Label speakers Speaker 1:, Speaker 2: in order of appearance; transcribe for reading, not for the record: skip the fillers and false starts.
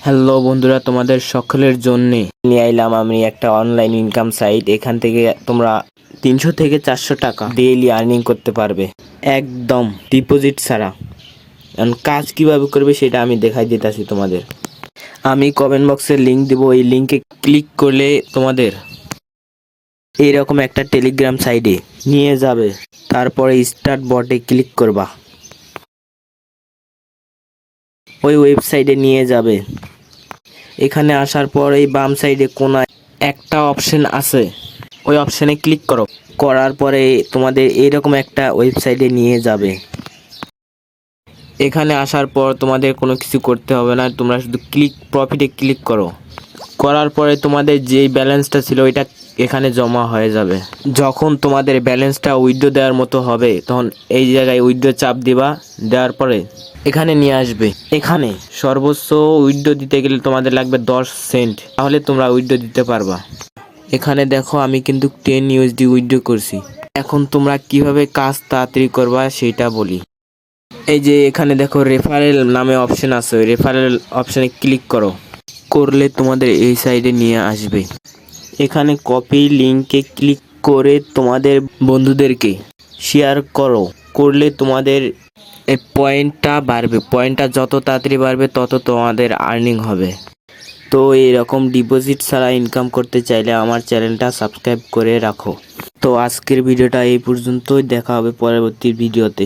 Speaker 1: Hello বন্ধুরা, তোমাদের সকলের জন্য নিয়ে আইলাম আমি একটা অনলাইন ইনকাম সাইট। এখান থেকে তোমরা 300 থেকে 400 টাকা ডেইলি আর্নিং করতে পারবে, একদম ডিপোজিট ছাড়া। এখন কাজ কিভাবে করবে সেটা আমি দেখাই দিতেছি তোমাদের। আমি কমেন্ট বক্সে লিঙ্ক দেবো, এই লিঙ্কে ক্লিক করলে তোমাদের এইরকম একটা টেলিগ্রাম সাইটে নিয়ে যাবে। তারপরে স্টার্ট বটে ক্লিক করবা, ওই ওয়েবসাইটে নিয়ে যাবে। এখানে আসার পর এই বাম সাইডে কোনায় একটা অপশন আছে, ওই অপশনে ক্লিক করো। করার পরে তোমাদের এইরকম একটা ওয়েবসাইটে নিয়ে যাবে। এখানে আসার পর তোমাদের কোনো কিছু করতে হবে না, তোমরা শুধু প্রফিটে ক্লিক করো। করার পরে তোমাদের যেই ব্যালেন্সটা ছিল ওইটা এখানে জমা হয়ে যাবে। যখন তোমাদের ব্যালেন্সটা উইথড্র দেওয়ার মতো হবে তখন এই জায়গায় উইথড্র চাপ দিবা, দেওয়ার পরে এখানে নিয়ে আসবে। এখানে সর্বোচ্চ উইথড্র দিতে গেলে তোমাদের লাগবে 10 সেন্ট, তাহলে তোমরা উইথড্র দিতে পারবা। এখানে দেখো আমি কিন্তু 10 USD উইথড্র করছি। এখন তোমরা কিভাবে কাজ তাড়াতাড়ি করবা সেটা বলি। এই যে এখানে দেখো রেফারেল নামে অপশন আছে, রেফারেল অপশনে ক্লিক করো। করলে তোমাদের এই সাইডে নিয়ে আসবে। এখানে কপি লিঙ্কে ক্লিক করে তোমাদের বন্ধুদেরকে শেয়ার করো। করলে তোমাদের এই পয়েন্টটা বাড়বে, পয়েন্টটা যত তাড়াতাড়ি বাড়বে তত তোমাদের আর্নিং হবে। তো এইরকম ডিপোজিট ছাড়া ইনকাম করতে চাইলে আমার চ্যানেলটা সাবস্ক্রাইব করে রাখো। তো আজকের ভিডিওটা এই পর্যন্তই, দেখা হবে পরবর্তী ভিডিওতে।